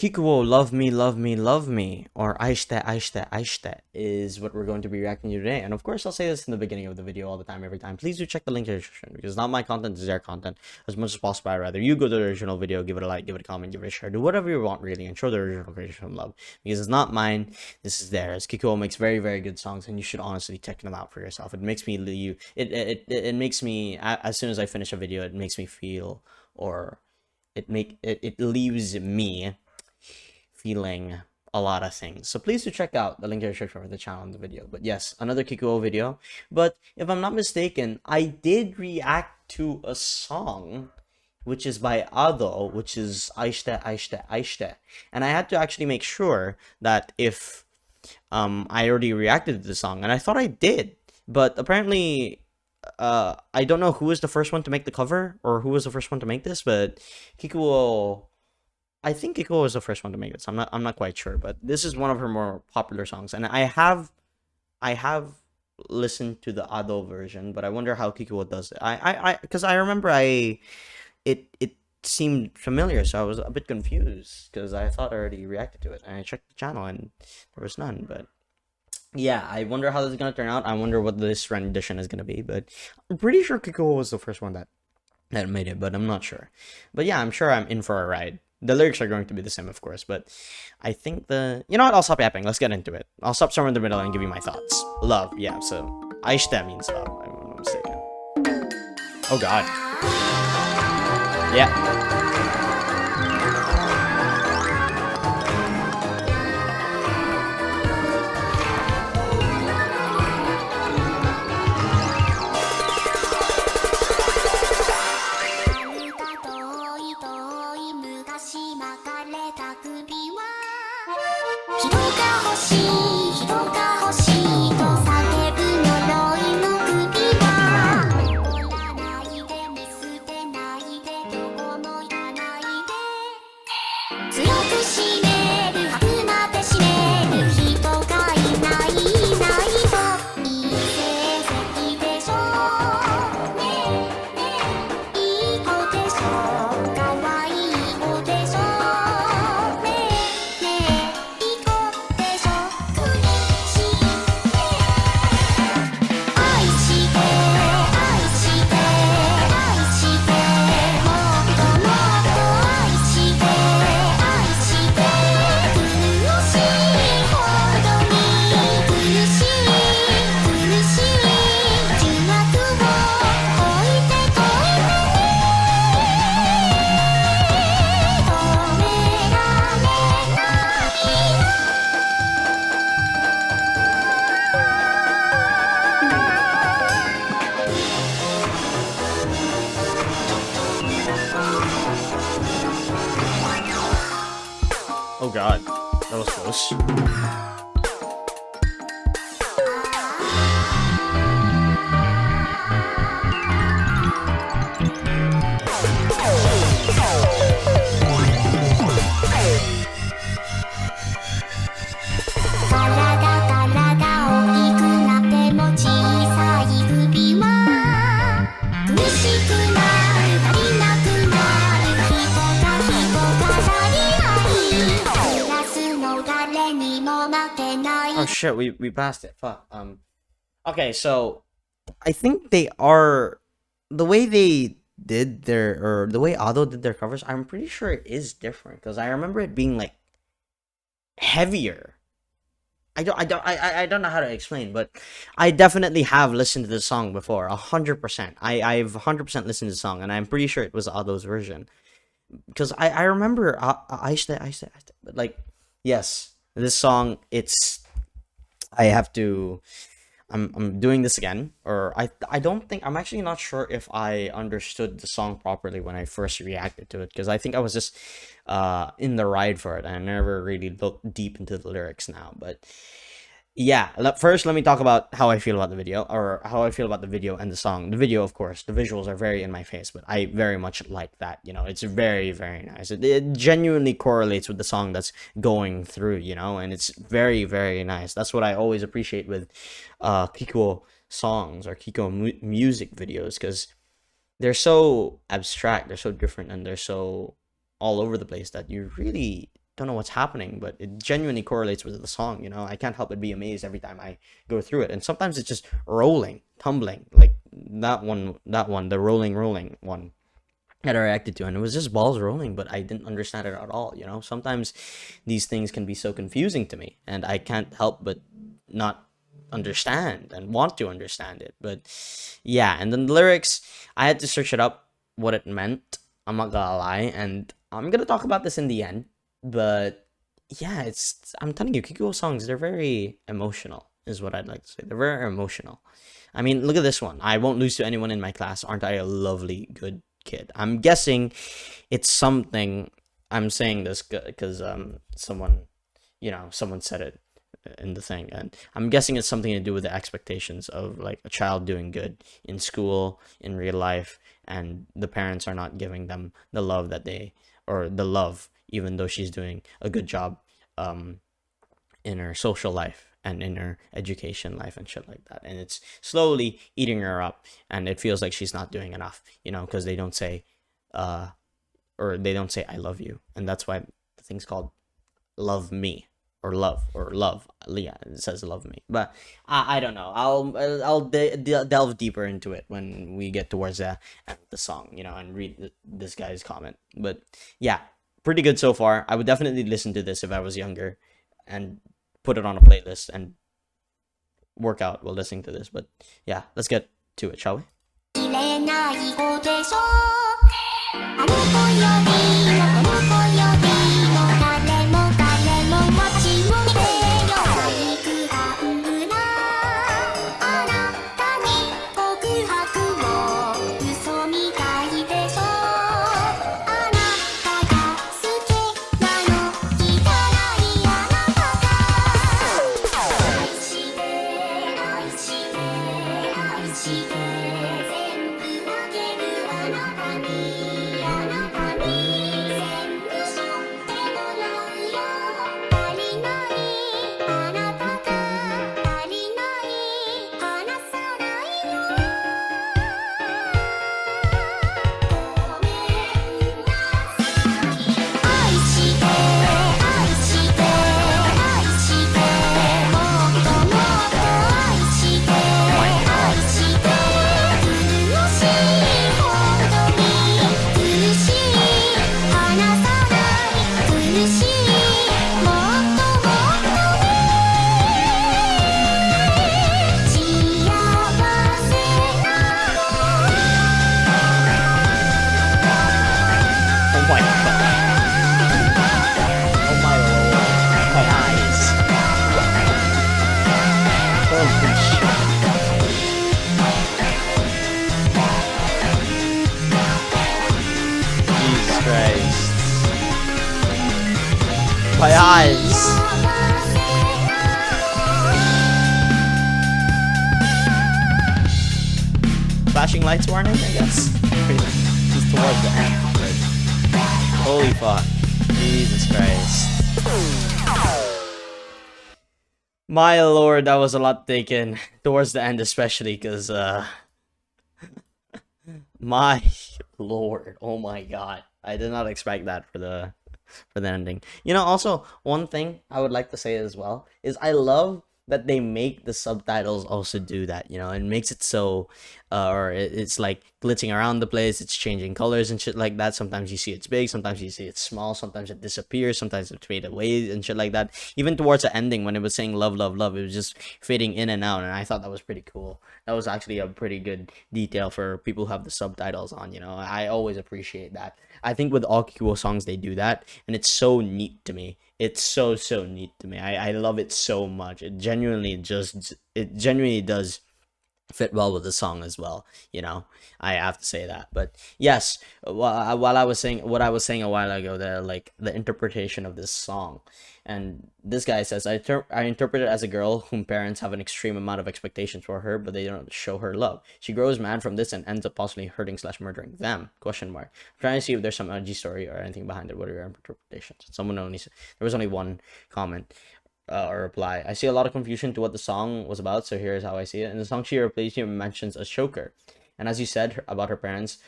Kikuo, love me, love me, love me, or aishite, aishite, aishite is what we're going to be reacting to today. And of course, I'll say this in the beginning of the video all the time, every time. Please do check the link in the description because not my content is their content. As much as possible, I'd rather you go to the original video, give it a like, give it a comment, give it a share, do whatever you want really, and show the original creation some love because it's not mine. This is theirs. Kikuo makes very, very good songs, and you should honestly check them out for yourself. It makes me it makes me as soon as I finish a video, it makes me feel or it leaves me feeling a lot of things. So please do check out the link in the description for the channel and the video. But yes, another Kikuo video. But if I'm not mistaken, I did react to a song which is by Ado, which is Aishite, Aishite, Aishite. And I had to actually make sure that if I already reacted to the song, and I thought I did, but apparently I don't know who was the first one to make the cover or who was the first one to make this, but Kikuo, I think Kikuo was the first one to make this. I'm not quite sure, but this is one of her more popular songs, and I have listened to the Ado version, but I wonder how Kikuo does it. Because I remember it seemed familiar, so I was a bit confused because I thought I already reacted to it, and I checked the channel and there was none. But yeah, I wonder how this is gonna turn out. I wonder what this rendition is gonna be, but I'm pretty sure Kikuo was the first one that made it, but I'm not sure. But yeah, I'm sure I'm in for a ride. The lyrics are going to be the same, of course, but I think you know what? I'll stop yapping. Let's get into it. I'll stop somewhere in the middle and give you my thoughts. Love, yeah. So Aishita means love. If I'm not mistaken. Oh God. Yeah. Oh God, that was close. Oh shit, we passed it. Fuck. Okay, so I think they are the way they did their or the way Ado did their covers. I'm pretty sure it is different because I remember it being like heavier. I don't know how to explain, but I definitely have listened to the song before. 100%. I've 100% listened to the song, and I'm pretty sure it was Ado's version because I remember I said, but like yes, this song it's I have to I'm doing this again, or I don't think I'm actually not sure if I understood the song properly when I first reacted to it because I think I was just in the ride for it and I never really looked deep into the lyrics now. But yeah, first let me talk about how I feel about the video, or how I feel about the video and the song. The video, of course, the visuals are very in my face, but I very much like that. You know, it's very, very nice. It genuinely correlates with the song that's going through, you know, and it's very, very nice. That's what I always appreciate with Kikuo songs or Kikuo music videos, because they're so abstract, they're so different, and they're so all over the place that you really don't know what's happening, but it genuinely correlates with the song. You know, I can't help but be amazed every time I go through it. And sometimes it's just rolling, tumbling, like that one, the rolling one that I reacted to, and it was just balls rolling, but I didn't understand it at all. You know, sometimes these things can be so confusing to me, and I can't help but not understand and want to understand it. But yeah, and then the lyrics, I had to search it up what it meant. I'm not gonna lie, and I'm gonna talk about this in the end. But yeah, I'm telling you, Kikuo songs, they're very emotional, is what I'd like to say. They're very emotional. I mean, look at this one. I won't lose to anyone in my class. Aren't I a lovely, good kid? I'm guessing it's something. I'm saying this because someone, someone said it in the thing, and I'm guessing it's something to do with the expectations of like a child doing good in school, in real life, and the parents are not giving them the love that they or the love, even though she's doing a good job um in her social life and in her education life and shit like that. And it's slowly eating her up, and it feels like she's not doing enough, because they don't say, or they don't say, I love you. And that's why the thing's called Love Me or Love. Yeah, it says Love Me. But I don't know. I'll delve deeper into it when we get towards the end of the song, and read this guy's comment. But yeah, pretty good so far. I would definitely listen to this if I was younger and put it on a playlist and work out while listening to this. But yeah, let's get to it, shall we? 入れない子でしょあの子よりもこの子よりも誰も彼も待ちを見てよ体育班裏あなたに告白を嘘みたいでしょあなたが好きなの聞かないあなたが愛して愛して愛してMy eyes. Flashing lights warning, I guess. Just towards the end. But holy fuck. Jesus Christ. My lord, that was a lot taken. Towards the end especially, because my lord. Oh my god. I did not expect that for the ending. Also, one thing I would like to say as well is I love that they make the subtitles also do that. It makes it so, or it's like glitching around the place, it's changing colors and shit like that. Sometimes you see it's big, sometimes you see it's small, sometimes it disappears, sometimes it's fade away and shit like that. Even towards the ending, when it was saying love, love, love, it was just fading in and out, and I thought that was pretty cool. That was actually a pretty good detail for people who have the subtitles on. I always appreciate that. I think with all Kikuo songs they do that, and it's so neat to me. It's so neat to me. I love it so much. It genuinely does fit well with the song as well. I have to say that. But yes, while I was saying what I was saying a while ago, the interpretation of this song, and this guy says, I interpret it as a girl whom parents have an extreme amount of expectations for her, but they don't show her love. She grows mad from this and ends up possibly hurting/murdering them? Question mark. I'm trying to see if there's some edgy story or anything behind it. What are your interpretations? There was only one comment or reply. I see a lot of confusion to what the song was about, so here's how I see it. In the song, she mentions a choker, and as you said about her parents,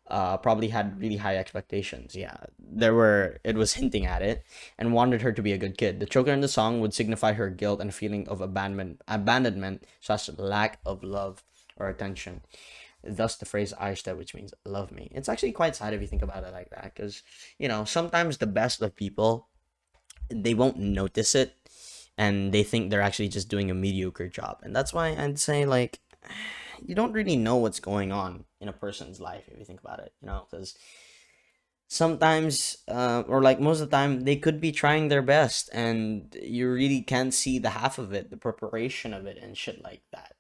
probably had really high expectations. Yeah, it was hinting at it, and wanted her to be a good kid. The choker in the song would signify her guilt and feeling of abandonment, such lack of love or attention. Thus, the phrase "aishita," which means "love me." It's actually quite sad if you think about it like that, because sometimes the best of people, they won't notice it, and they think they're actually just doing a mediocre job, and that's why I'd say, like, you don't really know what's going on in a person's life if you think about it, because sometimes, or like most of the time, they could be trying their best, and you really can't see the half of it, the preparation of it, and shit like that.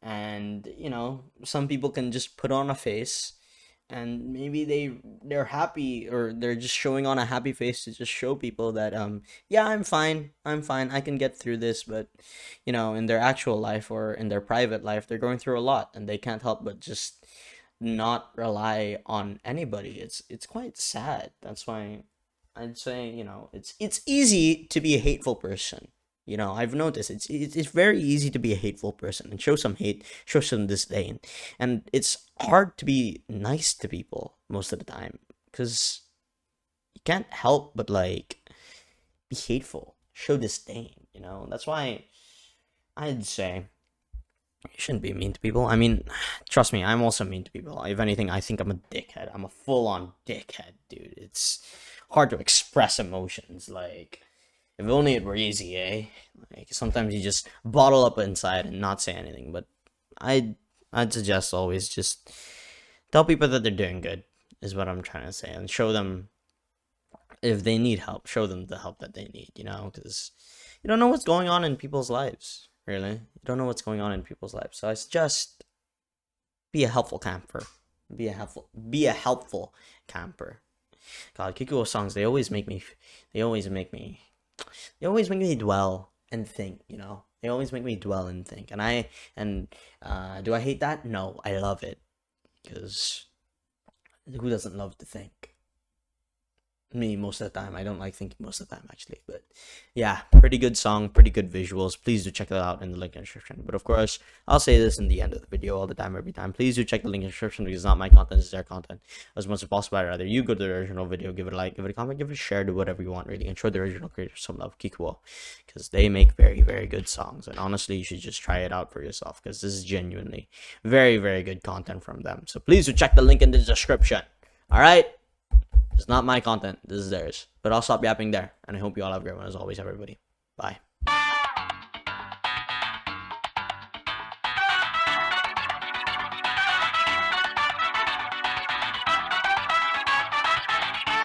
And some people can just put on a face, and maybe they're happy, or they're just showing on a happy face to just show people that, yeah, I'm fine, I can get through this. But in their actual life, or in their private life, they're going through a lot, and they can't help but just not rely on anybody. It's quite sad. That's why I'd say, it's easy to be a hateful person. I've noticed it's very easy to be a hateful person and show some hate, show some disdain, and it's hard to be nice to people most of the time, because you can't help but, like, be hateful, show disdain. That's why I'd say you shouldn't be mean to people. I mean, trust me, I'm also mean to people. If anything, I think I'm a dickhead. I'm a full-on dickhead, dude. It's hard to express emotions. Like, if only it were easy, eh? Like, sometimes you just bottle up inside and not say anything. But I'd suggest always just tell people that they're doing good, is what I'm trying to say, and show them, if they need help, show them the help that they need. Because you don't know what's going on in people's lives. Really, you don't know what's going on in people's lives. So I suggest, be a helpful camper. Be a helpful camper. God, Kikuo songs, they always make me dwell and think. They always make me dwell and think. And do I hate that? No, I love it, because who doesn't love to think? Me, most of the time. I don't like thinking most of the time, actually. But yeah, pretty good song, pretty good visuals. Please do check that out in the link in the description. But of course, I'll say this in the end of the video all the time, every time. Please do check the link in the description, because it's not my content, it's their content. As much as possible, I'd rather you go to the original video, give it a like, give it a comment, give it a share, do whatever you want, really, and show the original creators some love, Kikuo, because they make very, very good songs. And honestly, you should just try it out for yourself, because this is genuinely very, very good content from them. So please do check the link in the description. All right? It's not my content. This is theirs. But I'll stop yapping there. And I hope you all have a great one as always, everybody. Bye.